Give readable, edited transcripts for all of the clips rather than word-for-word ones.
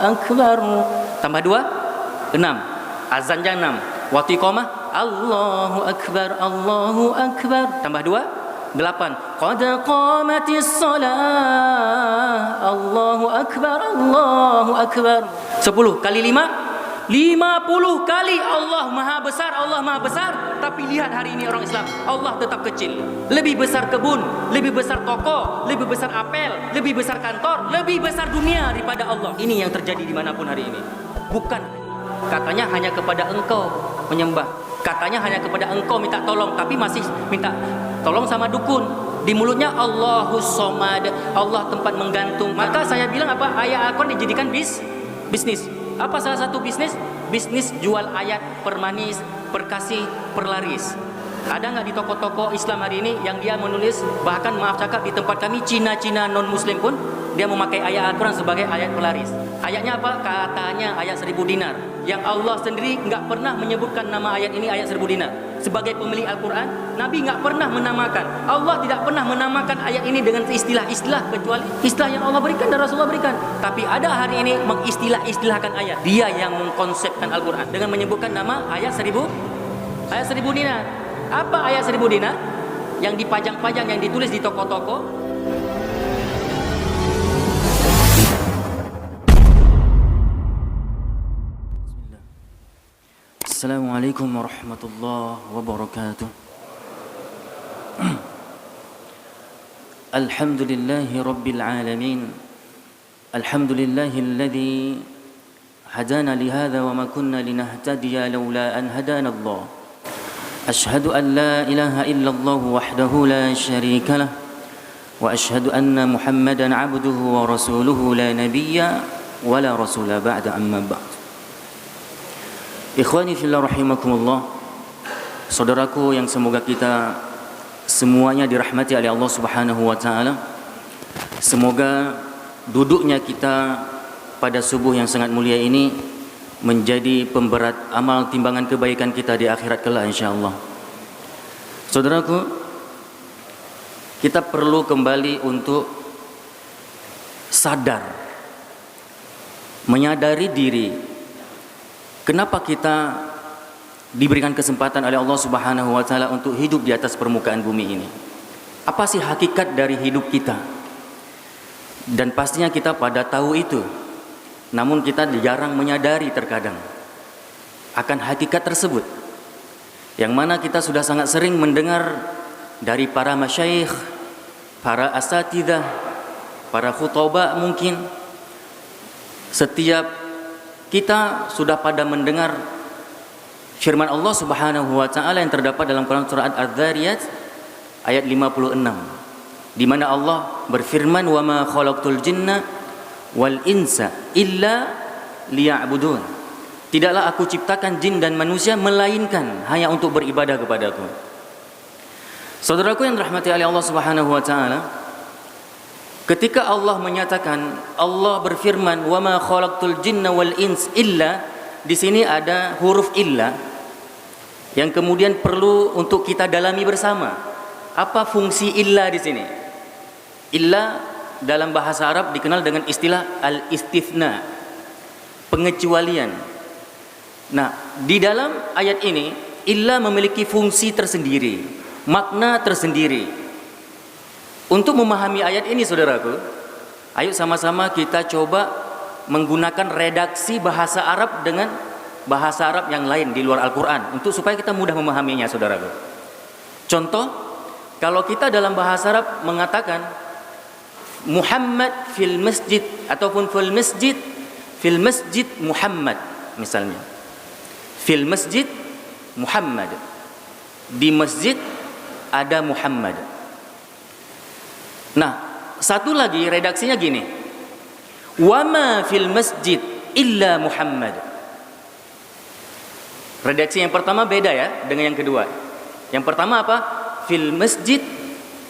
akbar. Tambah 2, 6. Azan jam 6. Waktu iqamah Allahu akbar, Allahu akbar. Tambah 2, 8. Qad qamatis salah, Allahu akbar, Allahu akbar. 10 kali 5, 50 kali. Allah maha besar, Allah maha besar. Tapi lihat hari ini orang Islam, Allah tetap kecil. Lebih besar kebun, lebih besar toko, lebih besar apel, lebih besar kantor, lebih besar dunia daripada Allah. Ini yang terjadi dimanapun hari ini. Bukan katanya hanya kepada engkau menyembah, katanya hanya kepada engkau minta tolong, tapi masih minta tolong sama dukun. Di mulutnya Allahus Somad, Allah tempat menggantung. Maka saya bilang apa? Ayat Al-Quran dijadikan bisnis. Apa salah satu bisnis? Bisnis jual ayat, permanis, perkasih, perlaris. Ada nggak di toko-toko Islam hari ini yang dia menulis, bahkan maaf cakap di tempat kami Cina non-Muslim pun dia memakai ayat Al-Quran sebagai ayat pelaris. Ayatnya apa? Katanya ayat 1000 dinar. Yang Allah sendiri nggak pernah menyebutkan nama ayat ini ayat 1000 dinar. Sebagai pemilik Al-Quran, Nabi nggak pernah menamakan. Allah tidak pernah menamakan ayat ini dengan istilah-istilah kecuali istilah yang Allah berikan dan Rasulullah berikan. Tapi ada hari ini mengistilah-istilahkan ayat. Dia yang mengkonsepkan Al-Quran dengan menyebutkan nama ayat 1000 dinar. Apa ayat 1000 dinar? Yang dipajang-pajang, yang ditulis di toko-toko. Assalamualaikum warahmatullahi wabarakatuh. Alhamdulillahi rabbil alamin. Alhamdulillahilladzi hadana lihadza wa ma kunna linahtadiya laula an hadana Allah. أشهد أن لا إله إلا الله وحده لا شريك له وأشهد أن محمدا عبده ورسوله لا نبي ولا رسول بعد أما بعد. Ikhwani fillah rahimakumullah. Saudaraku yang semoga kita semuanya dirahmati oleh Allah Subhanahu wa taala. Semoga duduknya kita pada subuh yang sangat mulia ini menjadi pemberat amal timbangan kebaikan kita di akhirat kelak insyaallah. Saudaraku, kita perlu kembali untuk sadar, menyadari diri. Kenapa kita diberikan kesempatan oleh Allah Subhanahu wa taala untuk hidup di atas permukaan bumi ini? Apa sih hakikat dari hidup kita? Dan pastinya kita pada tahu itu. Namun kita jarang menyadari terkadang akan hakikat tersebut, yang mana kita sudah sangat sering mendengar dari para masyayikh, para asatidzah, para khutbah. Mungkin setiap kita sudah pada mendengar firman Allah Subhanahu wa taala yang terdapat dalam Quran surah Adz-Dzariyat ayat 56, di mana Allah berfirman, "Wa ma khalaqtul jinna wal insa illa liya'budun." Tidaklah aku ciptakan jin dan manusia melainkan hanya untuk beribadah kepadaku. Saudaraku yang dirahmati oleh Allah Subhanahu wa taala, ketika Allah menyatakan, Allah berfirman, "Wa ma khalaqtul jinna wal ins illa", di sini ada huruf illa yang kemudian perlu untuk kita dalami bersama. Apa fungsi illa di sini? Illa dalam bahasa Arab dikenal dengan istilah al-istithna, pengecualian. Nah, di dalam ayat ini illa memiliki fungsi tersendiri, makna tersendiri. Untuk memahami ayat ini saudaraku, ayo sama-sama kita coba menggunakan redaksi bahasa Arab dengan bahasa Arab yang lain di luar Al-Quran, untuk supaya kita mudah memahaminya saudaraku. Contoh, kalau kita dalam bahasa Arab mengatakan Muhammad fil masjid ataupun fil masjid Muhammad, misalnya fil masjid Muhammad, di masjid ada Muhammad. Nah, satu lagi redaksinya gini, wa ma fil masjid illa Muhammad. Redaksi yang pertama beda ya dengan yang kedua. Yang pertama apa? Fil masjid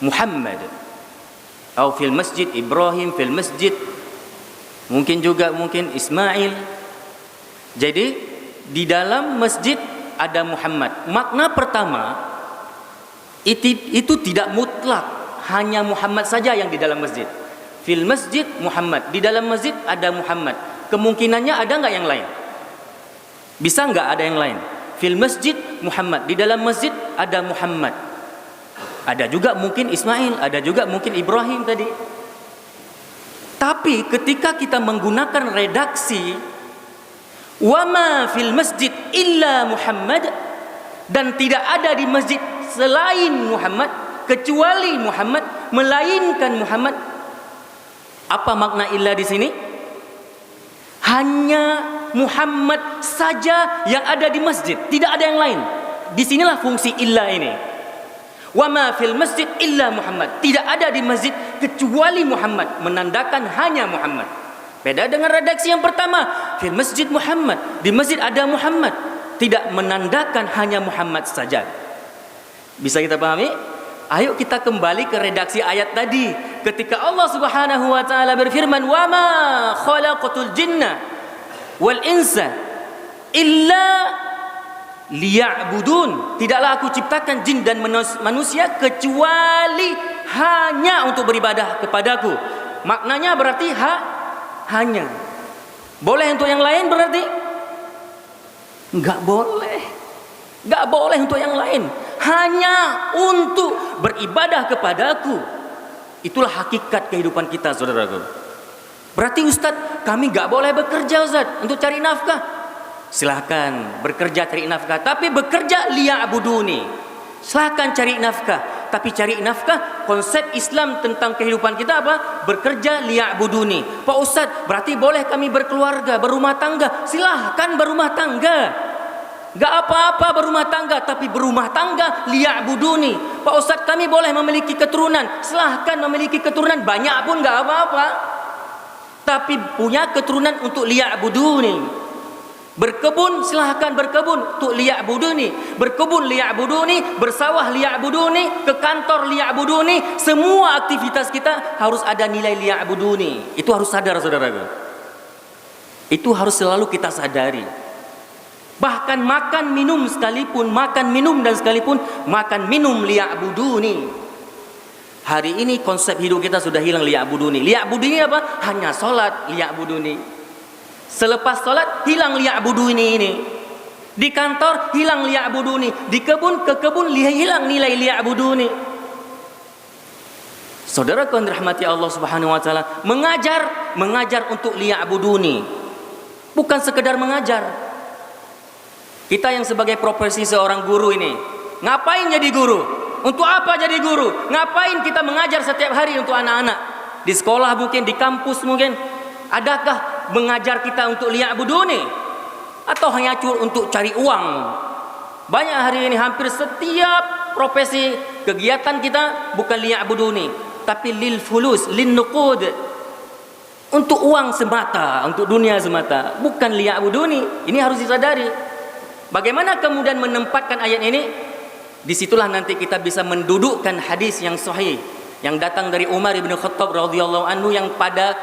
Muhammad, atau fil masjid Ibrahim, fil masjid mungkin Ismail. Jadi di dalam masjid ada Muhammad. Makna pertama itu tidak mutlak hanya Muhammad saja yang di dalam masjid. Fil masjid Muhammad, di dalam masjid ada Muhammad. Kemungkinannya ada nggak yang lain? Bisa nggak ada yang lain? Fil masjid Muhammad, di dalam masjid ada Muhammad. Ada juga mungkin Ismail, ada juga mungkin Ibrahim tadi. Tapi ketika kita menggunakan redaksi wama fil masjid illa Muhammad, dan tidak ada di masjid selain Muhammad, kecuali Muhammad, melainkan Muhammad. Apa makna illa di sini? Hanya Muhammad saja yang ada di masjid, tidak ada yang lain. Disinilah fungsi illa ini. Wa ma fil masjid illa Muhammad, tidak ada di masjid kecuali Muhammad, menandakan hanya Muhammad. Beda dengan redaksi yang pertama, fil masjid Muhammad, di masjid ada Muhammad, tidak menandakan hanya Muhammad saja. Bisa kita pahami? Ayo kita kembali ke redaksi ayat tadi. Ketika Allah Subhanahu wa taala berfirman, "Wa ma khalaqatul jinna wal insa illa liya'budun." Tidaklah aku ciptakan jin dan manusia kecuali hanya untuk beribadah kepadaku. Maknanya berarti hanya. Boleh untuk yang lain berarti? Enggak boleh. Enggak boleh untuk yang lain. Hanya untuk beribadah kepadaku. Itulah hakikat kehidupan kita, saudaraku. Berarti Ustadz, kami enggak boleh bekerja Ustadz untuk cari nafkah. Silahkan bekerja cari nafkah, tapi bekerja liya'buduni. Silahkan cari nafkah, tapi cari nafkah konsep Islam tentang kehidupan kita apa? Bekerja liya'buduni. Pak Ustadz, berarti boleh kami berkeluarga, berumah tangga. Silahkan berumah tangga. Gak apa-apa berumah tangga, tapi berumah tangga liya'buduni. Pak Ustadz, kami boleh memiliki keturunan. Silahkan memiliki keturunan, banyak pun gak apa-apa, tapi punya keturunan untuk liya'buduni. Berkebun, silahkan berkebun untuk liya'buduni. Berkebun liya'buduni, bersawah liya'buduni, ke kantor liya'buduni. Semua aktivitas kita harus ada nilai liya'buduni. Itu harus sadar, saudaraku. Itu harus selalu kita sadari. Bahkan makan minum sekalipun, makan minum dan sekalipun makan minum liya'buduni. Hari ini konsep hidup kita sudah hilang liya'buduni. Liya'buduni apa? Hanya sholat liya'buduni. Selepas sholat hilang liya'buduni ini. Di kantor hilang liya'buduni. Di kebun, ke kebun hilang nilai liya'buduni. Saudara yang dirahmati Allah Subhanahu wa taala, mengajar untuk liya'buduni. Bukan sekedar mengajar. Kita yang sebagai profesi seorang guru ini, ngapain jadi guru? Untuk apa jadi guru? Ngapain kita mengajar setiap hari untuk anak-anak? Di sekolah mungkin, di kampus mungkin. Adakah mengajar kita untuk liya'buduni? Atau hanya untuk cari uang? Banyak hari ini hampir setiap profesi kegiatan kita bukan liya'buduni, tapi lil fulus, lin nuqud. Untuk uang semata, untuk dunia semata, bukan liya'buduni. Ini harus disadari. Bagaimana kemudian menempatkan ayat ini? Disitulah nanti kita bisa mendudukkan hadis yang sahih yang datang dari Umar bin Khattab radhiyallahu anhu, yang pada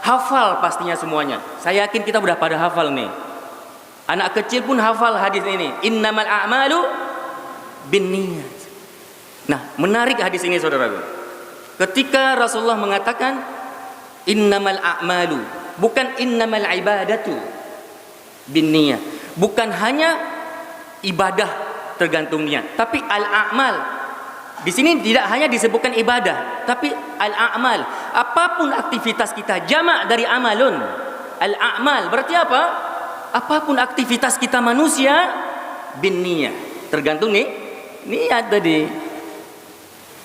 hafal pastinya semuanya. Saya yakin kita sudah pada hafal nih. Anak kecil pun hafal hadis ini. Innamal a'malu binniyat. Nah, menarik hadis ini, saudaraku. Ketika Rasulullah mengatakan innamal a'malu, bukan innamal ibadatu binniyat. Bukan hanya ibadah tergantung niat, tapi al-a'mal. Di sini tidak hanya disebutkan ibadah, tapi al-a'mal. Apapun aktivitas kita, jamak dari amalun. Al-a'mal berarti apa? Apapun aktivitas kita manusia bin niyah, tergantung niat tadi.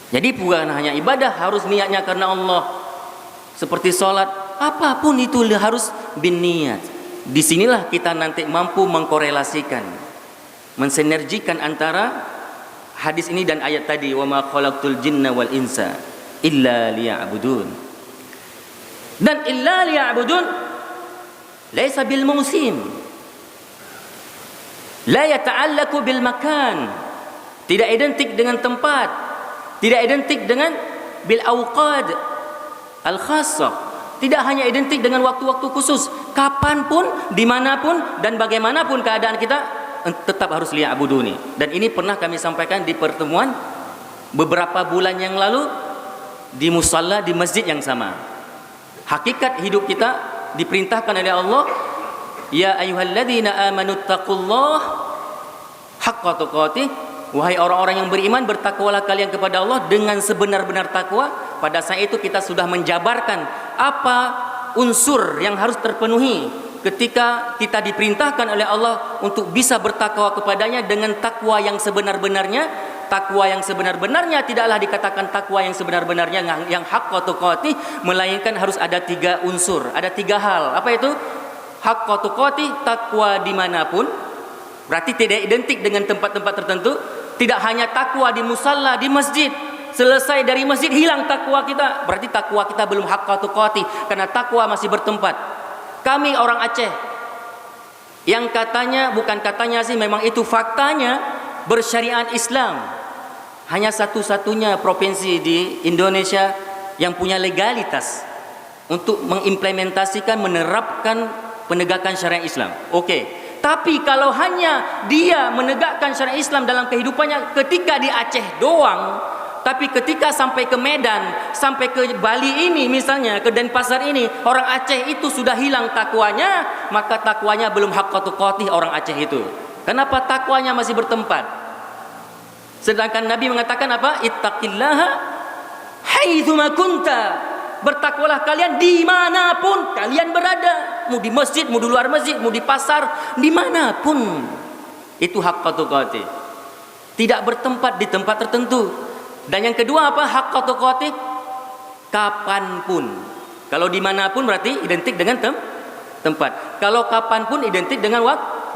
Jadi bukan hanya ibadah, harus niatnya karena Allah. Seperti sholat, apapun itu harus bin niyat. Disinilah kita nanti mampu mengkorelasikan, mensinergikan antara hadis ini dan ayat tadi, wa ma khalaqtul jinna wal insa illa liya'budun. Dan illa liya'budun laisa bil musim, la yata'allaqu bil makan, tidak identik dengan tempat, tidak identik dengan bil awqad al khassah. Tidak hanya identik dengan waktu-waktu khusus. Kapanpun, dimanapun, dan bagaimanapun keadaan kita, tetap harus liya'buduni. Dan ini pernah kami sampaikan di pertemuan beberapa bulan yang lalu di musalla di masjid yang sama. Hakikat hidup kita diperintahkan oleh Allah, ya ayyuhalladzina amanu taqullaha haqqa tuqatih, wahai orang-orang yang beriman, bertakwalah kalian kepada Allah dengan sebenar-benar takwa. Pada saat itu kita sudah menjabarkan apa unsur yang harus terpenuhi ketika kita diperintahkan oleh Allah untuk bisa bertakwa kepadanya dengan takwa yang sebenar-benarnya. Takwa yang sebenar-benarnya tidaklah dikatakan takwa yang sebenar-benarnya yang haqqa tuqatih, melainkan harus ada 3 unsur, ada 3 hal. Apa itu? Haqqa tuqatih, takwa dimanapun, berarti tidak identik dengan tempat-tempat tertentu. Tidak hanya takwa di musalla, di masjid, selesai dari masjid hilang takwa kita, berarti takwa kita belum haqqa tuqatih, karena takwa masih bertempat. Kami orang Aceh yang katanya, bukan katanya sih, memang itu faktanya, bersyariat Islam, hanya satu-satunya provinsi di Indonesia yang punya legalitas untuk mengimplementasikan, menerapkan penegakan syariat Islam. Oke. Tapi kalau hanya dia menegakkan syariat Islam dalam kehidupannya ketika di Aceh doang, tapi ketika sampai ke Medan, sampai ke Bali ini misalnya, ke Denpasar ini, orang Aceh itu sudah hilang takwanya, maka takwanya belum haqqa tuqatih orang Aceh itu. Kenapa? Takwanya masih bertempat. Sedangkan Nabi mengatakan apa? Ittaqillaha haitsuma kunta. Bertakwalah kalian dimanapun kalian berada, mau di masjid, mau di luar masjid, mau di pasar, dimanapun. Itu haqqa tuqatih, tidak bertempat di tempat tertentu. Dan yang kedua apa? Haqqa tuqatih kapanpun. Kalau dimanapun berarti identik dengan tempat. Kalau kapanpun identik dengan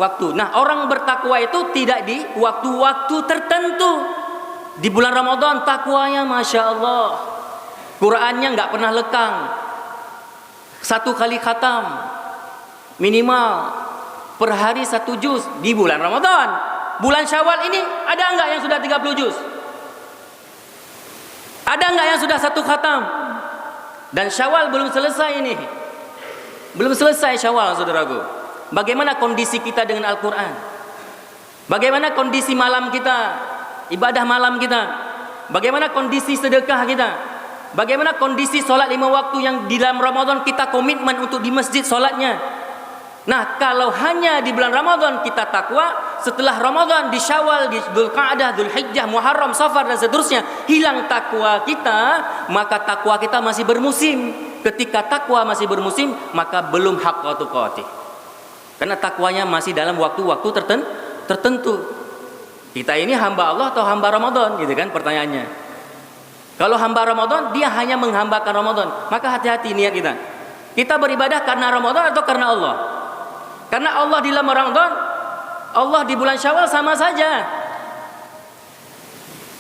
waktu. Nah, orang bertakwa itu tidak di waktu-waktu tertentu. Di bulan Ramadan takwanya Masya Allah, Qurannya nggak pernah lekang, 1 kali khatam minimal, per hari 1 juz di bulan Ramadan. Bulan Syawal ini ada nggak yang sudah 30 juz? Ada nggak yang sudah 1 khatam? Dan Syawal belum selesai ini, belum selesai Syawal, saudaraku. Bagaimana kondisi kita dengan Al-Quran? Bagaimana kondisi malam kita, ibadah malam kita? Bagaimana kondisi sedekah kita? Bagaimana kondisi sholat 5 waktu yang di dalam Ramadan kita komitmen untuk di masjid sholatnya? Nah, kalau hanya di bulan Ramadan kita takwa, setelah Ramadan di Syawal, di Dzulqa'dah, Dzulhijjah, Muharram, Safar dan seterusnya hilang takwa kita, maka takwa kita masih bermusim. Ketika takwa masih bermusim, maka belum haqqa tuqatih. Karena takwanya masih dalam waktu-waktu tertentu. Kita ini hamba Allah atau hamba Ramadan, gitu kan pertanyaannya. Kalau hamba Ramadan, dia hanya menghambakan Ramadan, maka hati-hati niat kita. Kita beribadah karena Ramadan atau karena Allah? Karena Allah di dalam Ramadan, Allah di bulan Syawal sama saja.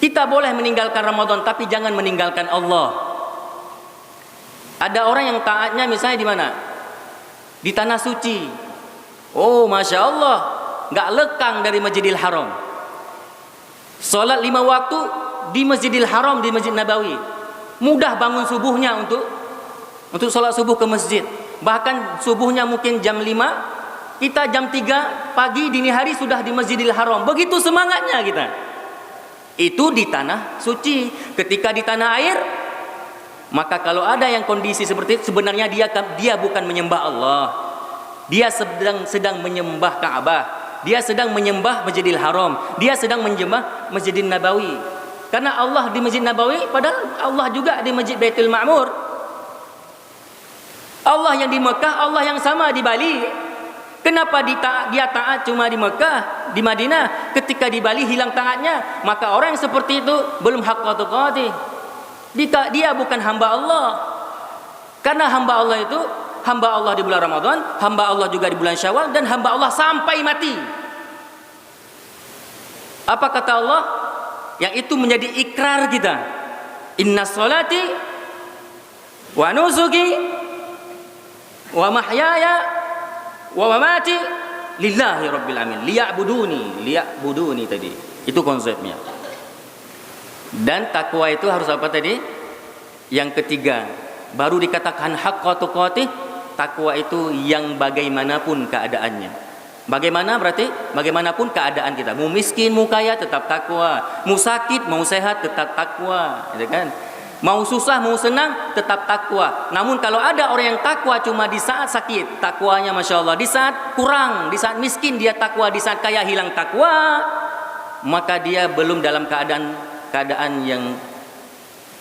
Kita boleh meninggalkan Ramadan, tapi jangan meninggalkan Allah. Ada orang yang taatnya misalnya di mana? Di tanah suci. Oh, Masya Allah, nggak lekang dari Masjidil Haram. Sholat 5 waktu di Masjidil Haram, di Masjid Nabawi. Mudah bangun subuhnya untuk sholat subuh ke masjid. Bahkan subuhnya mungkin jam 5, kita jam 3 pagi dini hari sudah di Masjidil Haram. Begitu semangatnya kita. Itu di tanah suci. Ketika di tanah air, maka kalau ada yang kondisi seperti itu, sebenarnya dia bukan menyembah Allah. Dia sedang menyembah Ka'bah. Dia sedang menyembah Masjidil Haram. Dia sedang menyembah Masjidil Nabawi. Karena Allah di Masjid Nabawi, padahal Allah juga di Masjid Baitul Ma'mur. Allah yang di Mekah, Allah yang sama di Bali. Kenapa dia taat cuma di Mekah, di Madinah, ketika di Bali hilang taatnya? Maka orang yang seperti itu belum haqqa tuqatih. Dia bukan hamba Allah. Karena hamba Allah itu hamba Allah di bulan Ramadan, hamba Allah juga di bulan Syawal, dan hamba Allah sampai mati. Apa kata Allah? Yang itu menjadi ikrar kita. Inna sholati wa nusuki wa mahyaya wa mamati lillahi rabbil alamin. Liya'buduni tadi. Itu konsepnya. Dan takwa itu harus apa tadi? Yang ketiga, baru dikatakan haqqa tuqatih. Takwa itu yang bagaimanapun keadaannya. Bagaimana berarti? Bagaimanapun keadaan kita. Mau miskin, mau kaya, tetap takwa. Mau sakit, mau sehat, tetap takwa. Gitu kan? Mau susah, mau senang, tetap takwa. Namun kalau ada orang yang takwa cuma di saat sakit, takwanya Masya Allah. Di saat kurang, di saat miskin dia takwa, di saat kaya hilang takwa, maka dia belum dalam keadaan yang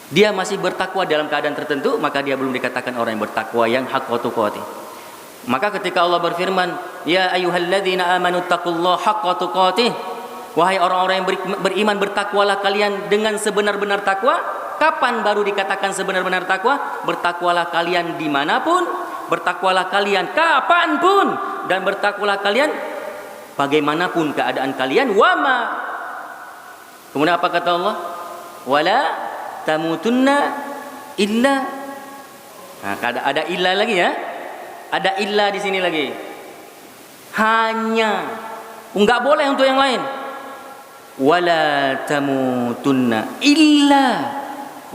dia masih bertakwa dalam keadaan tertentu, maka dia belum dikatakan orang yang bertakwa yang haqqa tuqatih. Maka ketika Allah berfirman, ya ayyuhalladzina amanu taqullaha haqqa tuqatih, wahai orang-orang yang beriman, bertakwalah kalian dengan sebenar-benar takwa. Kapan baru dikatakan sebenar-benar takwa? Bertakwalah kalian dimanapun, bertakwalah kalian kapanpun, dan bertakwalah kalian bagaimanapun keadaan kalian. Wama, kemudian apa kata Allah? Wala tamutunna illa. Nah, ada illa lagi ya. Ada illa di sini lagi. Hanya, enggak boleh untuk yang lain. Wala tamutunna illa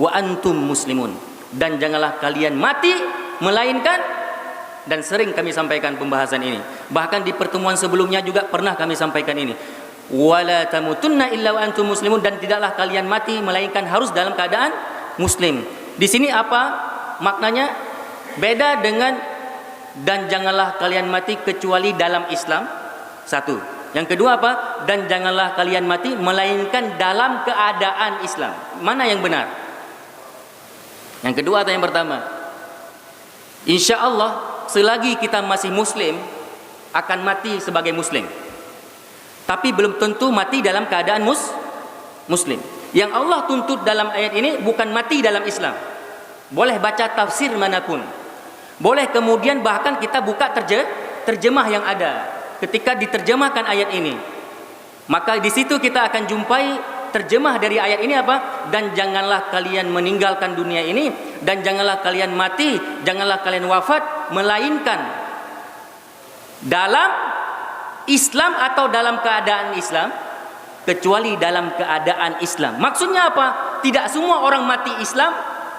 wa antum muslimun, dan janganlah kalian mati melainkan, dan sering kami sampaikan pembahasan ini, bahkan di pertemuan sebelumnya juga pernah kami sampaikan ini, wala tamutunna illa wa antum muslimun, dan tidaklah kalian mati melainkan harus dalam keadaan muslim. Di sini apa maknanya? Beda dengan dan janganlah kalian mati kecuali dalam Islam. Satu. Yang kedua apa? Dan janganlah kalian mati melainkan dalam keadaan Islam. Mana yang benar? Yang kedua atau yang pertama? Insya Allah selagi kita masih muslim akan mati sebagai muslim, tapi belum tentu mati dalam keadaan muslim. Yang Allah tuntut dalam ayat ini bukan mati dalam Islam. Boleh baca tafsir manapun, boleh kemudian bahkan kita buka terjemah yang ada. Ketika diterjemahkan ayat ini, maka di situ kita akan jumpai terjemah dari ayat ini apa? Dan janganlah kalian meninggalkan dunia ini, dan janganlah kalian mati, janganlah kalian wafat melainkan dalam Islam atau dalam keadaan Islam, kecuali dalam keadaan Islam. Maksudnya apa? Tidak semua orang mati Islam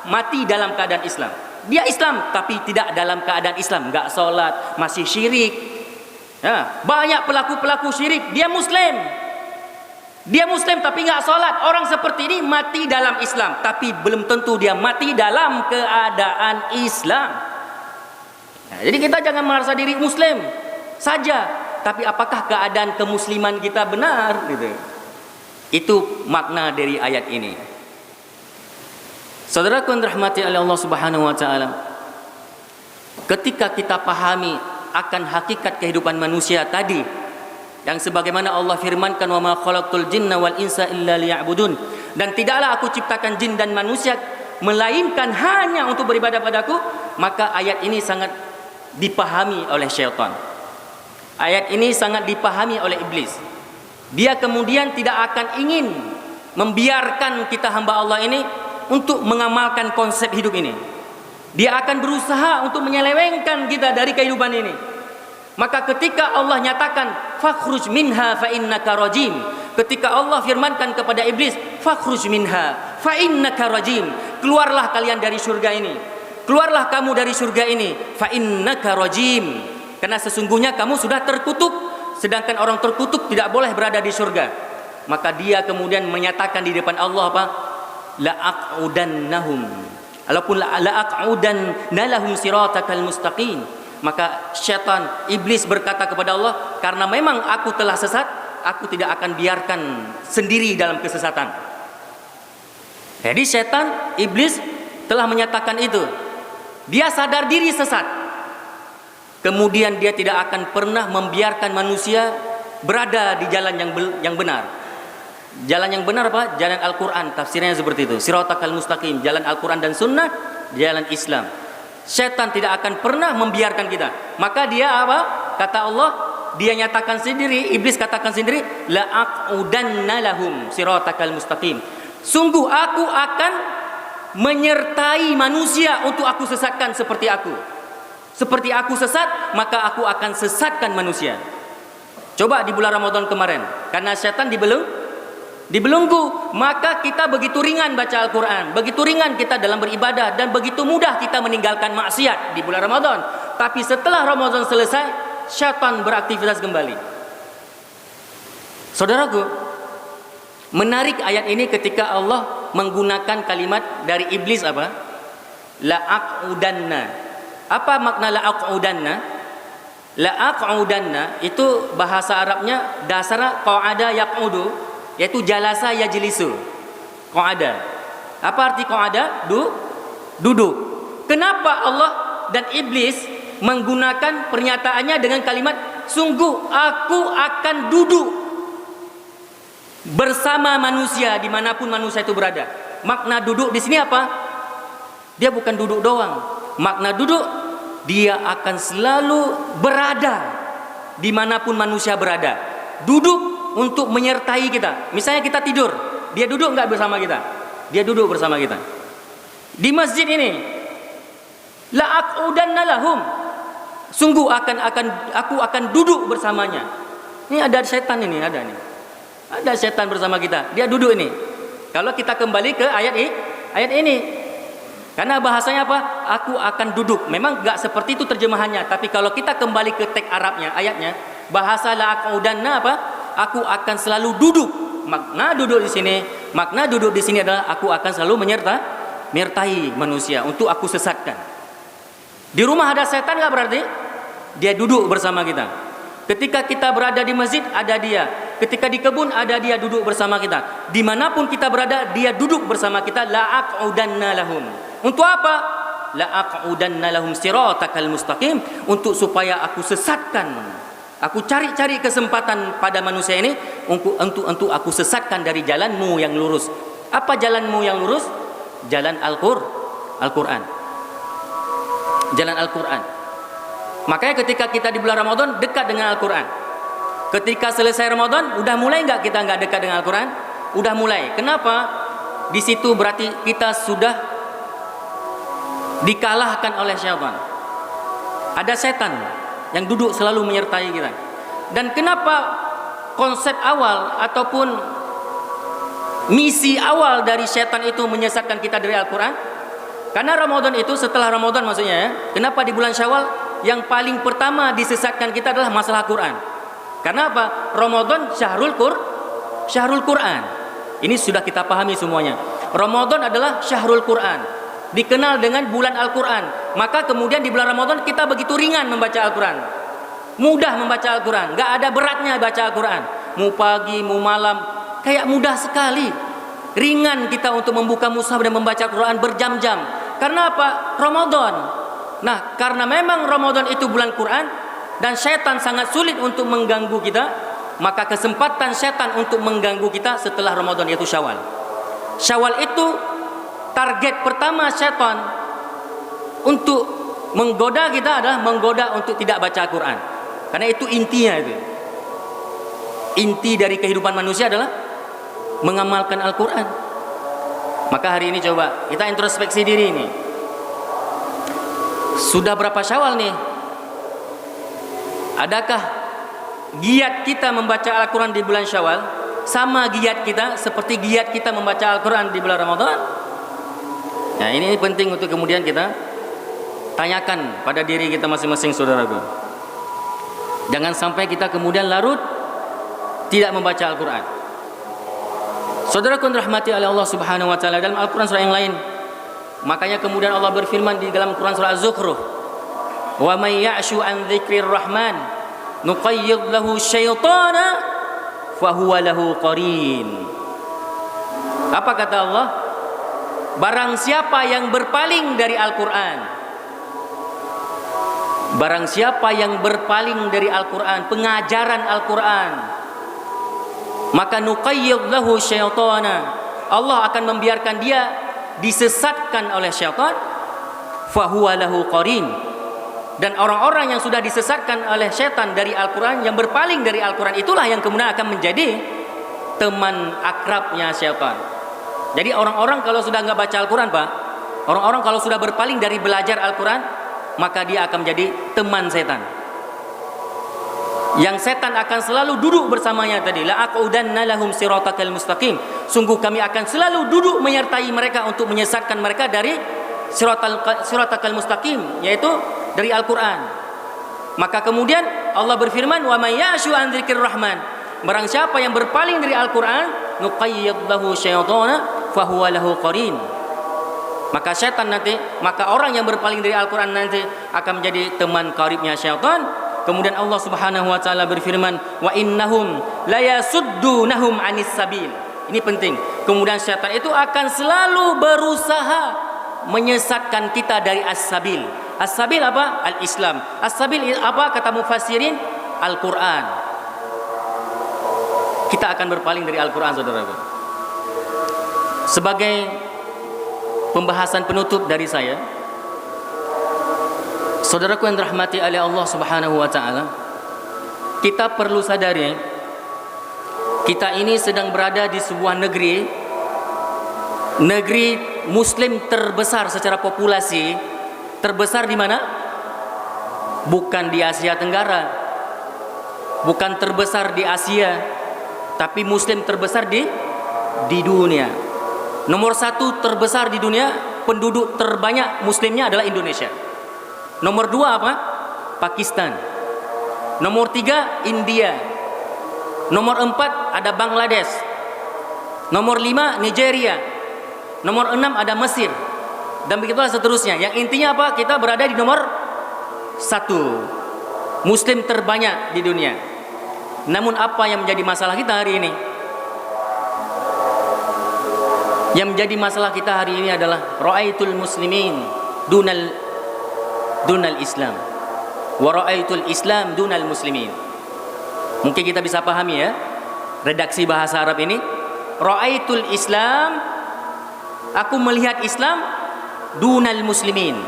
mati dalam keadaan Islam. Dia Islam tapi tidak dalam keadaan Islam, enggak sholat, masih syirik. Ya, banyak pelaku-pelaku syirik, dia muslim. Dia muslim tapi nggak sholat. Orang seperti ini mati dalam Islam, tapi belum tentu dia mati dalam keadaan Islam. Nah, jadi kita jangan merasa diri muslim saja, tapi apakah keadaan kemusliman kita benar? Gitu. Itu makna dari ayat ini. Saudaraku yang dirahmati oleh Allah Subhanahu Wa Taala, ketika kita pahami akan hakikat kehidupan manusia tadi, yang sebagaimana Allah firmankan, wa ma khalaqtul jinna wal insa illa liya'budun, dan tidaklah aku ciptakan jin dan manusia melainkan hanya untuk beribadah padaku, maka ayat ini sangat dipahami oleh syaitan. Ayat ini sangat dipahami oleh iblis. Dia kemudian tidak akan ingin membiarkan kita hamba Allah ini untuk mengamalkan konsep hidup ini. Dia akan berusaha untuk menyelewengkan kita dari kehidupan ini. Maka ketika Allah nyatakan fakhruj minha fa innaka rajim, ketika Allah firmankan kepada iblis fakhruj minha fa innaka rajim, keluarlah kalian dari surga ini, keluarlah kamu dari surga ini, fa innaka rajim, karena sesungguhnya kamu sudah terkutuk, sedangkan orang terkutuk tidak boleh berada di surga. Maka dia kemudian menyatakan di depan Allah apa? La aq'udannahum, alaupun la aq'udanna lahum siratakal mustaqim. Maka syaitan, iblis berkata kepada Allah, karena memang aku telah sesat, aku tidak akan biarkan sendiri dalam kesesatan. Jadi syaitan, iblis telah menyatakan itu. Dia sadar diri sesat. Kemudian dia tidak akan pernah membiarkan manusia berada di jalan yang benar. Jalan yang benar apa? Jalan Al-Quran, tafsirnya seperti itu. Siratakal mustaqim, jalan Al-Quran dan Sunnah, jalan Islam. Syaitan tidak akan pernah membiarkan kita. Maka dia apa? Kata Allah, dia nyatakan sendiri, iblis katakan sendiri, la aqudanna lahum siratakal mustaqim. Sungguh aku akan menyertai manusia untuk aku sesatkan seperti aku. Seperti aku sesat, maka aku akan sesatkan manusia. Coba di bulan Ramadan kemarin, karena syaitan dibelenggu, maka kita begitu ringan baca Al-Quran, begitu ringan kita dalam beribadah, dan begitu mudah kita meninggalkan maksiat di bulan Ramadan. Tapi setelah Ramadan selesai, syaitan beraktivitas kembali. Saudaraku, Menarik ayat ini ketika Allah menggunakan kalimat dari iblis apa? La'aqudanna. Apa makna la'aqudanna? La'aqudanna itu bahasa Arabnya dasar qa'ada yaq'udu, yaitu jalasa yajlisu. Qa'ada. Apa arti qa'ada? Duduk. Kenapa Allah dan iblis menggunakan pernyataannya dengan kalimat sungguh aku akan duduk bersama manusia dimanapun manusia itu berada. Makna duduk di sini apa? Dia bukan duduk doang. Makna duduk, dia akan selalu berada dimanapun manusia berada. Duduk untuk menyertai kita. Misalnya kita tidur, dia duduk nggak bersama kita? Dia duduk bersama kita. Di masjid ini, la'aqudanna lahum. Sungguh aku akan duduk bersamanya. Ini ada setan ini, ada nih. Ada setan bersama kita. Dia duduk ini. Kalau kita kembali ke ayat ini. Karena bahasanya apa? Aku akan duduk. Memang enggak seperti itu terjemahannya, tapi kalau kita kembali ke teks Arabnya, ayatnya, bahasa la'aqudanna apa? Aku akan selalu duduk. Makna duduk di sini adalah aku akan selalu menyertai manusia untuk aku sesatkan. Di rumah ada setan enggak berarti? Dia duduk bersama kita. Ketika kita berada di masjid, ada dia. Ketika di kebun, ada dia duduk bersama kita. Dimanapun kita berada, dia duduk bersama kita. La'aqudanna lahum. Untuk apa? La'aqudanna lahum siratakal mustaqim. Untuk supaya aku sesatkan. Aku cari-cari kesempatan pada manusia ini untuk aku sesatkan dari jalanmu yang lurus. Apa jalanmu yang lurus? Jalan Al-Quran. Jalan Al-Quran. Makanya ketika kita di bulan Ramadan dekat dengan Al-Quran. Ketika selesai Ramadan, udah mulai nggak kita nggak dekat dengan Al-Quran? Udah mulai. Kenapa? Di situ berarti kita sudah dikalahkan oleh syaitan. Ada setan yang duduk selalu menyertai kita. Dan kenapa konsep awal ataupun misi awal dari setan itu menyesatkan kita dari Al-Quran? Karena Ramadan itu, setelah Ramadan maksudnya ya, kenapa di bulan Syawal yang paling pertama disesatkan kita adalah masalah Quran? Karena apa? Ramadan syahrul Quran. Ini sudah kita pahami semuanya. Ramadan adalah syahrul Quran, dikenal dengan bulan Al-Quran. Maka kemudian di bulan Ramadan kita begitu ringan membaca Al-Quran, mudah membaca Al-Quran, gak ada beratnya baca Al-Quran. Mau pagi, mau malam, kayak mudah sekali. Ringan kita untuk membuka mushaf dan membaca Al-Quran berjam-jam. Karena apa? Ramadan. Nah, karena memang Ramadan itu bulan Quran dan setan sangat sulit untuk mengganggu kita, maka kesempatan setan untuk mengganggu kita setelah Ramadan yaitu Syawal. Syawal itu target pertama setan untuk menggoda kita adalah menggoda untuk tidak baca Al-Quran. Karena itu intinya itu. Inti dari kehidupan manusia adalah mengamalkan Al-Quran. Maka hari ini coba kita introspeksi diri ini. Sudah berapa Syawal nih? Adakah giat kita membaca Al-Quran di bulan Syawal sama giat kita seperti giat kita membaca Al-Quran di bulan Ramadan? Nah, ini penting untuk kemudian kita tanyakan pada diri kita masing-masing, saudaraku. Jangan sampai kita kemudian larut tidak membaca Al-Quran. Saudaraku rahmati oleh Allah Subhanahu wa taala, dalam Al-Quran surah yang lain, makanya kemudian Allah berfirman di dalam Quran surah Az-Zukhruf, "Wa may ya'shu an dzikrir rahman nuqayyid lahu syaitana fa huwa lahu qarin." Apa kata Allah? Barang siapa yang berpaling dari Al-Quran, barang siapa yang berpaling dari Al-Quran, pengajaran Al-Quran, maka nuqayyid lahu syaitana, Allah akan membiarkan dia disesatkan oleh syaitan, fahuwa lahu qarin. Dan orang-orang yang sudah disesatkan oleh syaitan dari Al-Quran, yang berpaling dari Al-Quran, itulah yang kemudian akan menjadi teman akrabnya syaitan. Jadi orang-orang kalau sudah nggak baca Al-Quran, Pak, orang-orang kalau sudah berpaling dari belajar Al-Quran, maka dia akan menjadi teman setan. Yang setan akan selalu duduk bersamanya tadi, la'aqudanna lahum siratakal mustaqim. Sungguh kami akan selalu duduk menyertai mereka untuk menyesatkan mereka dari siratakal mustaqim, yaitu dari Al-Quran. Maka kemudian Allah berfirman, wa may ya'shu an dzikrir rahman, barang siapa yang berpaling dari Al-Quran, nuqayyid lahu syaitana fahuwa lahu qarin. Maka syaitan nanti, maka orang yang berpaling dari Al-Quran nanti akan menjadi teman karibnya syaitan. Kemudian Allah Subhanahu wa taala berfirman, wa innahum la yasuddunahum 'anis sabil. Ini penting. Kemudian syaitan itu akan selalu berusaha menyesatkan kita dari as-sabil. As-sabil apa? Al-Islam. As-sabil apa kata mufassirin? Al-Quran. Kita akan berpaling dari Al-Quran, saudaraku. Sebagai pembahasan penutup dari saya, saudaraku yang dirahmati oleh Allah Subhanahu wa taala, kita perlu sadari kita ini sedang berada di sebuah negeri muslim terbesar secara populasi. Terbesar di mana? Bukan di Asia Tenggara, bukan terbesar di Asia, tapi muslim terbesar di dunia. Nomor 1 terbesar di dunia, penduduk terbanyak muslimnya adalah Indonesia. Nomor 2 apa? Pakistan. Nomor 3 India. Nomor 4 ada Bangladesh. Nomor 5 Nigeria. Nomor 6 ada Mesir. Dan begitulah seterusnya. Yang intinya apa? Kita berada di nomor 1 muslim terbanyak di dunia. Namun apa yang menjadi masalah kita hari ini? Yang menjadi masalah kita hari ini adalah ra'aitul muslimin dunal Islam wa ra'aitul Islam dunal muslimin. Mungkin kita bisa pahami ya redaksi bahasa Arab ini. Ra'aitul Islam, aku melihat Islam dunal muslimin,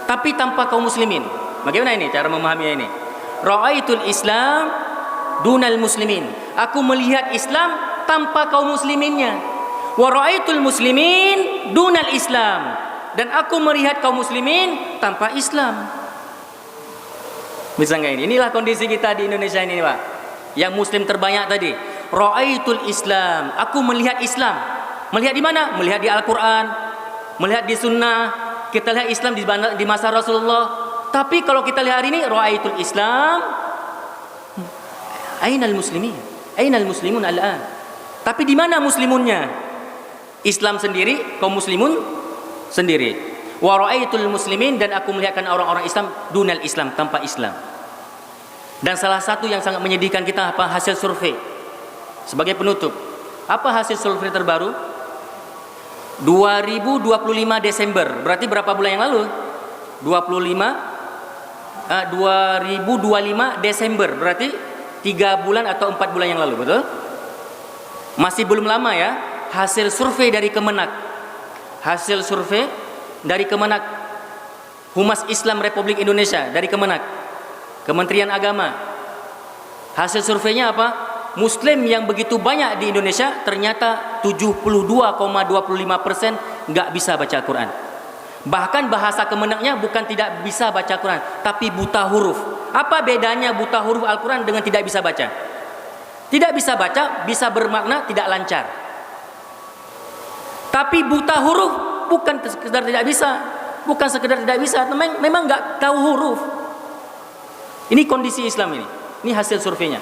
tapi tanpa kaum muslimin. Bagaimana ini cara memahaminya ini? Ra'aitul Islam dunal muslimin, aku melihat Islam tanpa kaum musliminnya. Wa ra'aitul muslimin dunal Islam, dan aku melihat kaum muslimin tanpa Islam. Bisa nggak ini? Inilah kondisi kita di Indonesia ini, Pak. Yang muslim terbanyak tadi. Ra'aitul Islam, aku melihat Islam. Melihat di mana? Melihat di Al-Quran, melihat di Sunnah. Kita lihat Islam di masa Rasulullah. Tapi kalau kita lihat hari ini, ra'aitul Islam, ainal muslimin? Ainal muslimun al-an? Tapi di mana muslimunnya? Islam sendiri, kaum muslimun sendiri. Wa ra'aitul muslimin, dan aku melihatkan orang-orang Islam dunal Islam, tanpa Islam. Dan salah satu yang sangat menyedihkan kita apa? Hasil survei. Sebagai penutup, apa hasil survei terbaru? 2025 Desember. Berarti berapa bulan yang lalu? 2025 Desember. Berarti 3 bulan atau 4 bulan yang lalu, betul? Masih belum lama ya. Hasil survei dari Kemenak. Hasil survei dari Kemenak, Humas Islam Republik Indonesia, dari Kemenak, Kementerian Agama. Hasil surveinya apa? Muslim yang begitu banyak di Indonesia ternyata 72,25% nggak bisa baca Quran. Bahkan bahasa Kemenaknya bukan tidak bisa baca Quran, tapi buta huruf. Apa bedanya buta huruf Al-Quran dengan tidak bisa baca? Tidak bisa baca bisa bermakna tidak lancar. Tapi buta huruf bukan sekedar tidak bisa, bukan sekedar tidak bisa, memang nggak tahu huruf. Ini kondisi Islam ini. Ini hasil surveinya.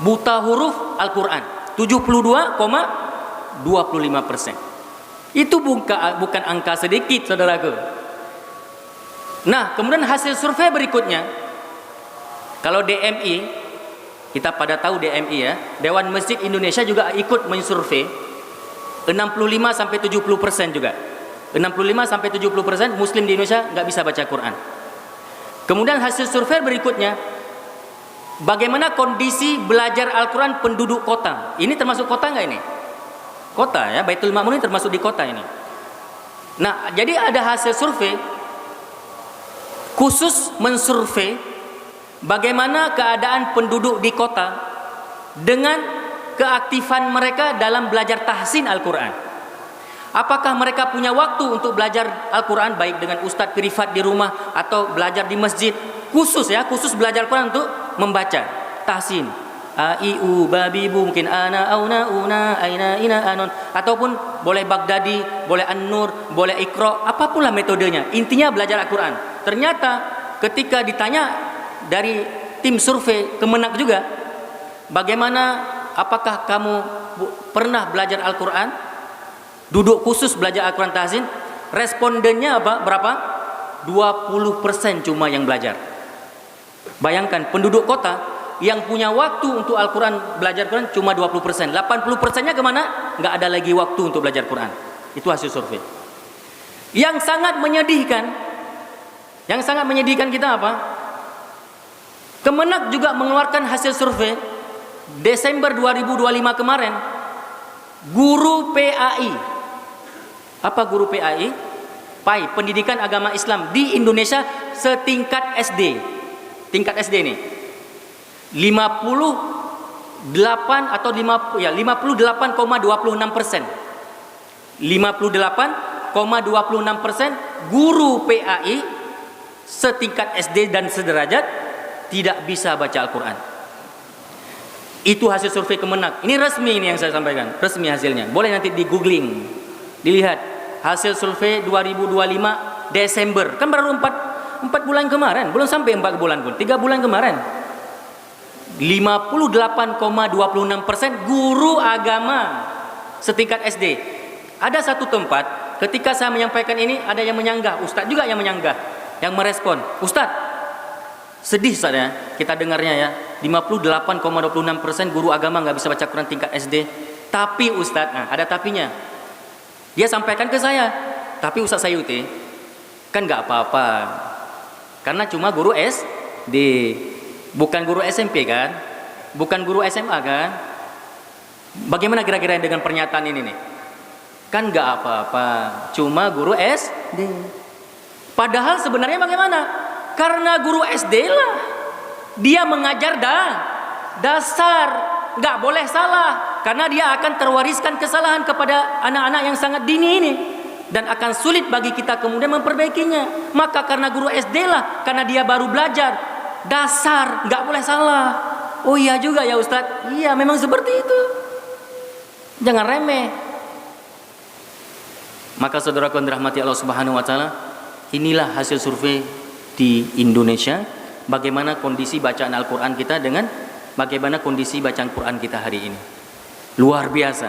Buta huruf Al-Quran 72,25%. Itu bukan angka sedikit, saudaraku. Nah, kemudian hasil survei berikutnya, kalau DMI, kita pada tahu DMI ya, Dewan Masjid Indonesia juga ikut mensurvei. 65-70% juga. 65-70% Muslim di Indonesia nggak bisa baca Quran. Kemudian hasil survei berikutnya, bagaimana kondisi belajar Al-Quran penduduk kota? Ini termasuk kota nggak ini? Kota ya, Baitul Ma'mur ini termasuk di kota ini. Nah, jadi ada hasil survei khusus mensurvei bagaimana keadaan penduduk di kota dengan keaktifan mereka dalam belajar tahsin Al-Quran. Apakah mereka punya waktu untuk belajar Al-Quran, baik dengan ustadz privat di rumah atau belajar di masjid, khusus belajar Al-Quran untuk membaca tahsin, a i u babi bu, mungkin ana auna una aina ina anon, ataupun boleh Baghdadi, boleh An-Nur, boleh Iqra, apapun lah metodenya, intinya belajar Al-Quran. Ternyata ketika ditanya dari tim survei Kemenak juga, bagaimana apakah kamu pernah belajar Al-Quran? Duduk khusus belajar Al-Quran tahsin? Respondennya apa? Berapa? 20% cuma yang belajar. Bayangkan penduduk kota yang punya waktu untuk Al-Quran, belajar Quran cuma 20%. 80%-nya kemana? Nggak ada lagi waktu untuk belajar Quran. Itu hasil survei. Yang sangat menyedihkan kita apa? Kemenak juga mengeluarkan hasil survei Desember 2025 kemarin. Guru PAI. Apa guru PAI? PAI, Pendidikan Agama Islam di Indonesia setingkat SD. Tingkat SD ini 58 atau 58,26%. 58,26% guru PAI setingkat SD dan sederajat tidak bisa baca Al-Quran. Itu hasil survei Kemenak. Ini resmi, ini yang saya sampaikan, resmi hasilnya. Boleh nanti di googling, dilihat hasil survei 2025 Desember. Kan baru 4 bulan kemarin, belum sampai 4 bulan pun, 3 bulan kemarin. 58,26% guru agama setingkat SD. Ada satu tempat ketika saya menyampaikan ini, ada yang menyanggah, ustadz juga yang menyanggah, yang merespon, ustadz, sedih saya kita dengarnya ya, 58,26% guru agama nggak bisa baca Quran tingkat SD. Tapi ustadz, nah ada tapinya, dia sampaikan ke saya, tapi ustadz Sayuti kan nggak apa-apa, karena cuma guru SD, bukan guru SMP kan, bukan guru SMA kan. Bagaimana kira-kira dengan pernyataan ini nih? Kan nggak apa-apa, cuma guru SD. Padahal sebenarnya bagaimana? Karena guru SD lah, dia mengajar dasar, nggak boleh salah, karena dia akan terwariskan kesalahan kepada anak-anak yang sangat dini ini, dan akan sulit bagi kita kemudian memperbaikinya. Maka karena guru SD lah, karena dia baru belajar dasar, nggak boleh salah. Oh iya juga ya Ustadz, iya memang seperti itu, jangan remeh. Maka saudaraku yang dirahmati Allah Subhanahu wa taala, inilah hasil survei di Indonesia, bagaimana kondisi bacaan Al-Qur'an kita dengan bagaimana kondisi bacaan Quran kita hari ini. Luar biasa.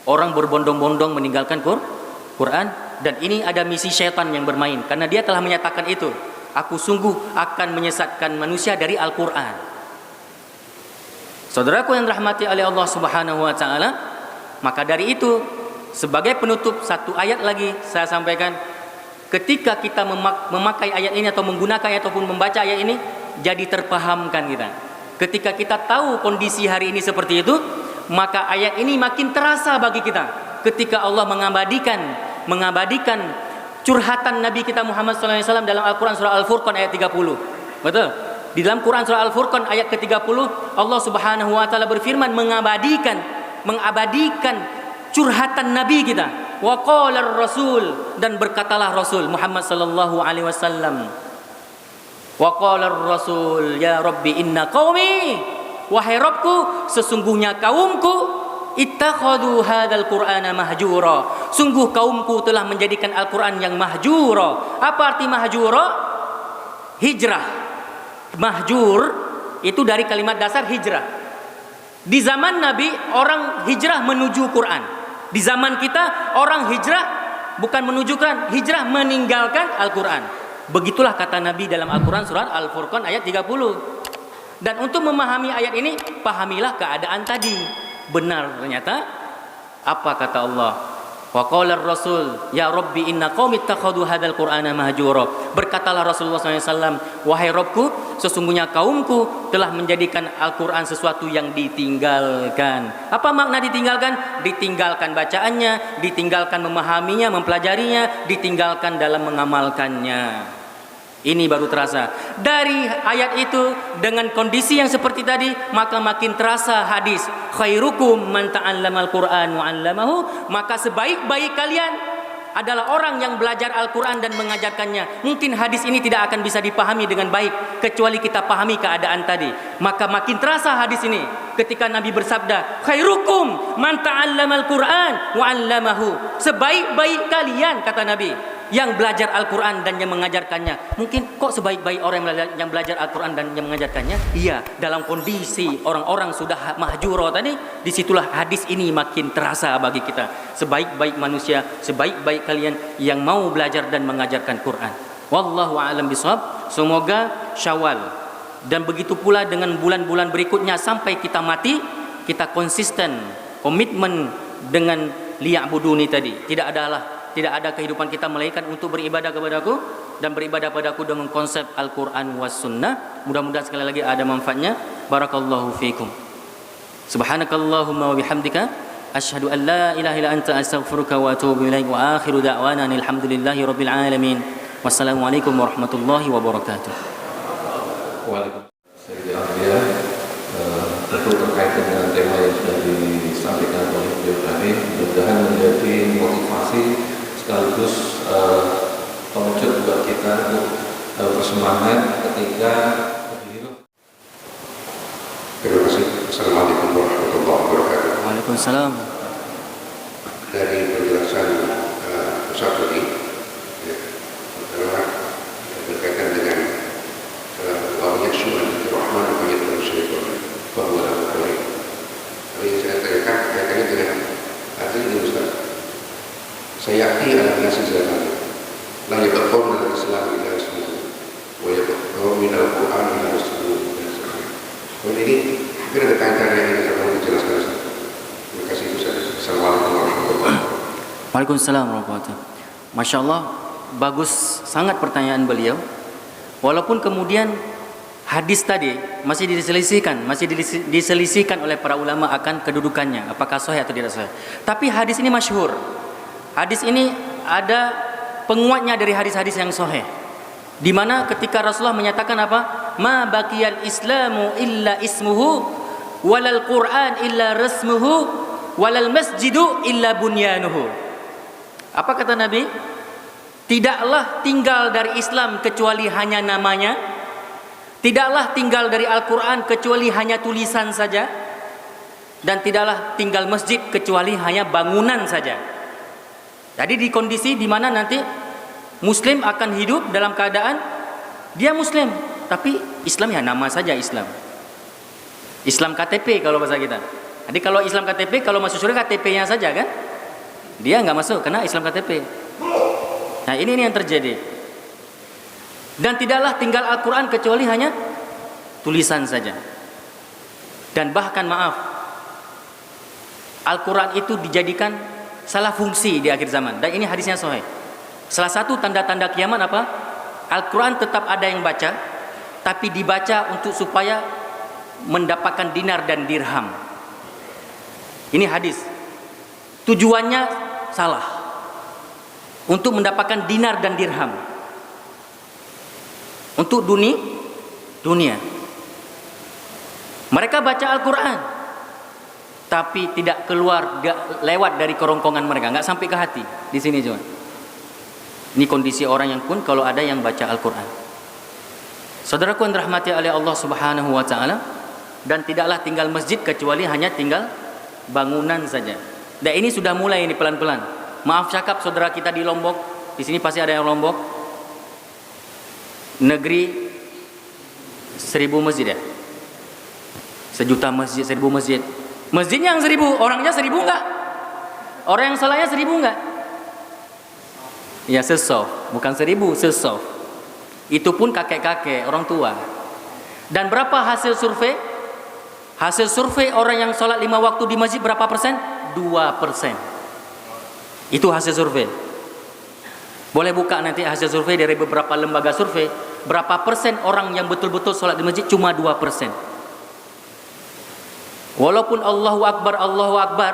Orang berbondong-bondong meninggalkan Quran, dan ini ada misi syaitan yang bermain, karena dia telah menyatakan itu, aku sungguh akan menyesatkan manusia dari Al-Qur'an. Saudaraku yang dirahmati oleh Allah Subhanahu wa taala, maka dari itu sebagai penutup satu ayat lagi saya sampaikan, ketika kita memakai ayat ini atau menggunakan ayat ataupun membaca ayat ini, jadi terpahamkan kita. Ketika kita tahu kondisi hari ini seperti itu, maka ayat ini makin terasa bagi kita. Ketika Allah mengabadikan curhatan Nabi kita Muhammad SAW dalam Al-Quran surah Al-Furqan ayat 30. Betul? Di dalam Quran surah Al-Furqan ayat ke-30, Allah Subhanahu wa taala berfirman mengabadikan curhatan Nabi kita. Wa qala ar-rasul, dan berkatalah Rasul Muhammad sallallahu alaihi wasallam, wa qala ar-rasul ya rabbi inna qaumi, wahai Rabbku, sesungguhnya kaumku ittakhadhu hadzal qur'ana mahjura, sungguh kaumku telah menjadikan Al-Qur'an yang mahjura. Apa arti mahjura? Hijrah. Mahjur itu dari kalimat dasar hijrah. Di zaman Nabi orang hijrah menuju Quran. Di zaman kita orang hijrah bukan menuju Quran, hijrah meninggalkan Al-Quran. Begitulah kata Nabi dalam Al-Quran surat Al-Furqan ayat 30. Dan untuk memahami ayat ini, pahamilah keadaan tadi. Benar ternyata apa kata Allah? Wa qala ar-rasul ya rabbi inna qaumi ittakhadhu hadzal qur'ana mahjura. Berkatalah Rasulullah SAW, wahai Rabbku, sesungguhnya kaumku telah menjadikan Al-Quran sesuatu yang ditinggalkan. Apa makna ditinggalkan? Ditinggalkan bacaannya, ditinggalkan memahaminya, mempelajarinya, ditinggalkan dalam mengamalkannya. Ini baru terasa. Dari ayat itu dengan kondisi yang seperti tadi, maka makin terasa hadis khairukum man ta'allamal Qur'an wa 'allamahu, maka sebaik-baik kalian adalah orang yang belajar Al-Quran dan mengajarkannya. Mungkin hadis ini tidak akan bisa dipahami dengan baik kecuali kita pahami keadaan tadi. Maka makin terasa hadis ini ketika Nabi bersabda khairukum man ta'allamal Qur'an wa 'allamahu, sebaik-baik kalian, kata Nabi, yang belajar Al-Quran dan yang mengajarkannya. Mungkin kok sebaik-baik orang yang belajar Al-Quran dan yang mengajarkannya? Iya, dalam kondisi orang-orang sudah mahjuro tadi, disitulah hadis ini makin terasa bagi kita. Sebaik-baik manusia, sebaik-baik kalian yang mau belajar dan mengajarkan Quran. Wallahu a'lam bishawab. Semoga Syawal dan begitu pula dengan bulan-bulan berikutnya sampai kita mati, kita konsisten, komitmen dengan liya'buduni tadi. Tidak ada kehidupan kita melainkan untuk beribadah kepadaku dan beribadah padaku dengan konsep Al-Quran was sunnah. Mudah-mudahan sekali lagi ada manfaatnya. Barakallahu fiikum. Subhanakallahumma wa bihamdika asyhadu an la ilaha illa anta astaghfiruka wa atubu ilaik wa akhiru da'wana alhamdulillahi rabbil alamin. Wassalamualaikum warahmatullahi wabarakatuh. Waalaikumsalam. Tentu terkait dengan tema yang sudah disampaikan oleh beliau tadi, mudah-mudahan menjadi motivasi sekaligus pemicu buat kita untuk bersemangat ketika Terima kasih. Assalamualaikum warahmatullahi wabarakatuh. Waalaikumsalam. Dari penjelasan Ustaz tadi, adalah berkaitan dengan awalnya sunnah Rahman ayat al-Syaitan bahwa baik. Kalau yang saya tanyakan kaitannya dengan arti ini Ustaz. Saya yakni ala nasi zaman la yabqun min al-Islam ila Islam wa yabqun min al-Quran ila Rasul. Ini mungkin ada kaitannya yang saya mau dijelaskan Ustaz. Terima kasih Ustaz. Assalamualaikum warahmatullahi wabarakatuh. Waalaikumsalam warahmatullahi wabarakatuh. Masya Allah, bagus sangat pertanyaan beliau. Walaupun kemudian hadis tadi masih diselisihkan oleh para ulama akan kedudukannya, apakah sahih atau tidak sahih. Tapi hadis ini masyhur. Hadis ini ada penguatnya dari hadis-hadis yang sahih. Di mana ketika Rasulullah menyatakan apa? Ma baqiyal Islamu illa ismuhu walal Quran illa rasmuhu walal masjidu illa bunyanuhu. Apa kata Nabi? Tidaklah tinggal dari Islam kecuali hanya namanya. Tidaklah tinggal dari Al-Quran kecuali hanya tulisan saja. Dan tidaklah tinggal masjid kecuali hanya bangunan saja. Jadi di kondisi di mana nanti Muslim akan hidup dalam keadaan dia Muslim, tapi Islam ya nama saja Islam. Islam KTP kalau bahasa kita. Jadi kalau Islam KTP, kalau masuk surga KTP-nya saja kan? Dia nggak masuk karena Islam KTP. Nah ini yang terjadi. Dan tidaklah tinggal Al-Quran kecuali hanya tulisan saja. Dan bahkan maaf, Al-Quran itu dijadikan salah fungsi di akhir zaman. Dan ini hadisnya sahih. Salah satu tanda-tanda kiamat apa? Al-Quran tetap ada yang baca, tapi dibaca untuk supaya mendapatkan dinar dan dirham. Ini hadis. Tujuannya salah. Untuk mendapatkan dinar dan dirham. Untuk dunia. Mereka baca Al-Quran, tapi tidak keluar, lewat dari kerongkongan mereka, nggak sampai ke hati. Di sini cuma. Ini kondisi orang yang pun kalau ada yang baca Al-Quran. Saudaraku yang dirahmati oleh Allah Subhanahu wa taala, dan tidaklah tinggal masjid kecuali hanya tinggal bangunan saja. Dan ini sudah mulai ini pelan-pelan. Maaf cakap saudara kita di Lombok, di sini pasti ada yang Lombok. Negeri 1000 masjid ya. 1.000.000 masjid, 1000 masjid. Masjidnya yang 1000, orangnya 1000 enggak? Orang yang salahnya 1000 enggak? Ya sesaf, bukan 1000, sesaf. Itu pun kakek-kakek, orang tua. Dan berapa hasil survei? Hasil survei orang yang sholat 5 waktu di masjid berapa persen? 2%. Itu hasil survei. Boleh buka nanti hasil survei dari beberapa lembaga survei. Berapa persen orang yang betul-betul sholat di masjid? Cuma 2%. Walaupun Allahu Akbar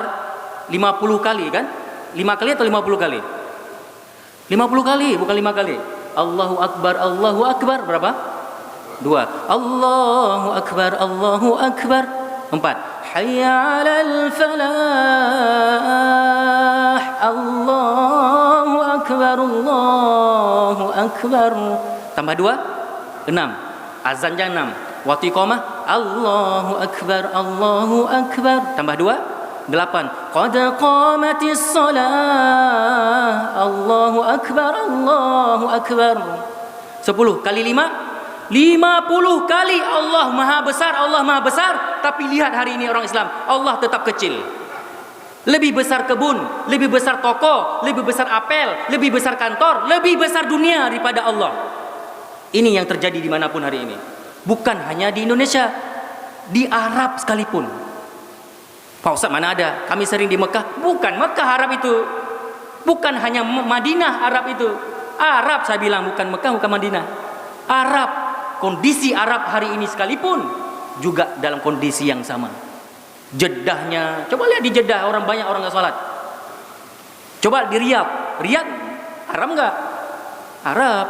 50 kali kan? 5 kali atau 50 kali? 50 kali, bukan 5 kali. Allahu Akbar berapa? 2. Allahu Akbar 4. Hayya 'alal falah. Allahu Akbar. Tambah 2, 6. Azan jam 6. Waktu iqamah Allahu Akbar. Tambah 2, 8. Qad qamatis shalah. Allahu akbar, Allahu akbar. 10 kali 5, 50 kali Allah maha besar, Allah maha besar. Tapi lihat hari ini orang Islam, Allah tetap kecil. Lebih besar kebun, lebih besar toko, lebih besar apel, lebih besar kantor, lebih besar dunia daripada Allah. Ini yang terjadi dimanapun hari ini. Bukan hanya di Indonesia, di Arab sekalipun. Pak Ustaz, mana ada? Kami sering di Mekah. Bukan Mekah Arab itu. Bukan hanya Madinah Arab itu. Arab saya bilang, bukan Mekah, bukan Madinah. Arab. Kondisi Arab hari ini sekalipun juga dalam kondisi yang sama. Jeddahnya, coba lihat di Jeddah, banyak orang nggak sholat. Coba di Riyadh, Riyadh Arab nggak? Arab.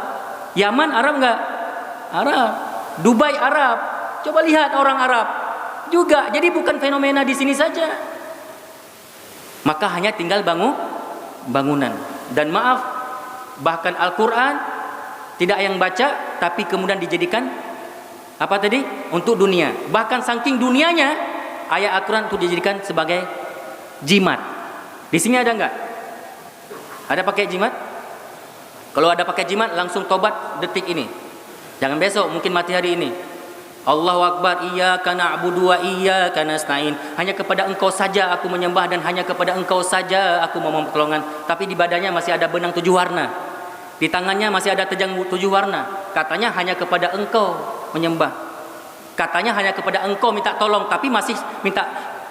Yaman Arab nggak? Arab. Dubai Arab. Coba lihat orang Arab juga. Jadi bukan fenomena di sini saja. Maka hanya tinggal bangunan. Dan maaf, bahkan Al-Quran tidak yang baca, tapi kemudian dijadikan apa tadi? Untuk dunia. Bahkan saking dunianya, ayat Al-Quran itu dijadikan sebagai jimat. Di sini ada enggak? Ada pakai jimat? Kalau ada pakai jimat, langsung tobat detik ini. Jangan besok, mungkin mati hari ini. Allahu Akbar, iyyaka na'budu wa iyyaka nasta'in. Hanya kepada Engkau saja aku menyembah dan hanya kepada Engkau saja aku memohon pertolongan. Tapi di badannya masih ada benang 7 warna. Di tangannya masih ada tejang 7 warna. Katanya hanya kepada Engkau menyembah. Katanya hanya kepada Engkau minta tolong, tapi masih minta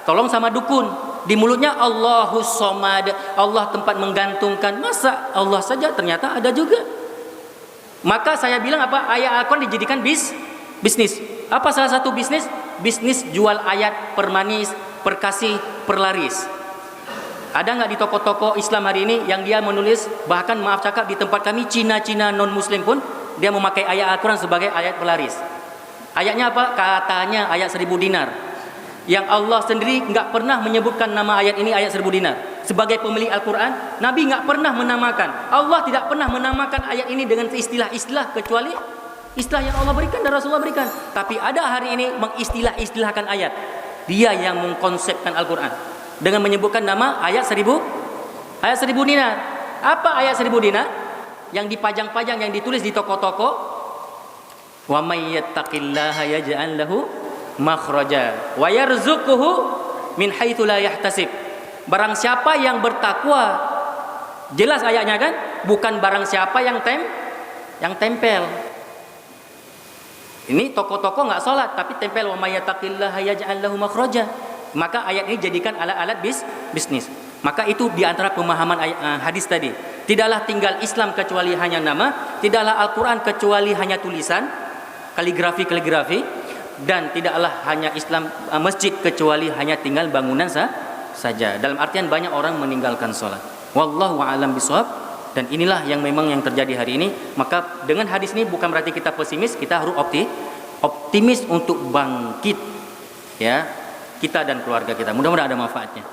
tolong sama dukun. Di mulutnya Allahus Somad, Allah tempat menggantungkan. Masa Allah saja? Ternyata ada juga. Maka saya bilang apa? Ayat Al-Quran dijadikan bisnis. Apa salah satu bisnis? Bisnis jual ayat, permanis, perkasih, perlaris. Ada nggak di toko-toko Islam hari ini yang dia menulis, bahkan maaf cakap di tempat kami Cina non-Muslim pun dia memakai ayat Al-Quran sebagai ayat pelaris. Ayatnya apa? Katanya ayat 1000 dinar. Yang Allah sendiri nggak pernah menyebutkan nama ayat ini ayat 1000 dinar. Sebagai pemilik Al-Quran, Nabi nggak pernah menamakan. Allah tidak pernah menamakan ayat ini dengan istilah-istilah kecuali istilah yang Allah berikan dan Rasulullah berikan. Tapi ada hari ini mengistilah-istilahkan ayat. Dia yang mengkonsepkan Al-Quran dengan menyebutkan nama ayat 1000 dinar. Apa ayat 1000 dinar? Yang dipajang-pajang, yang ditulis di toko-toko. Wa may yattaqillaha yaj'al lahu makhraja wa yarzuquhu min haitsu la yahtasib. Barang siapa yang bertakwa, jelas ayatnya kan? Bukan barang siapa yang tempel. Ini toko-toko nggak sholat tapi tempel wa may yattaqillaha yaj'al lahu makhraja. Maka ayat ini jadikan alat-alat bisnis. Maka itu diantara pemahaman hadis tadi. Tidaklah tinggal Islam kecuali hanya nama, tidaklah Al-Quran kecuali hanya tulisan, kaligrafi, dan tidaklah hanya Islam masjid kecuali hanya tinggal bangunan saja. Dalam artian banyak orang meninggalkan sholat. Wallahu a'lam bishawab. Dan inilah yang memang yang terjadi hari ini. Maka dengan hadis ini bukan berarti kita pesimis, kita harus optimis untuk bangkit, ya, kita dan keluarga kita. Mudah-mudahan ada manfaatnya.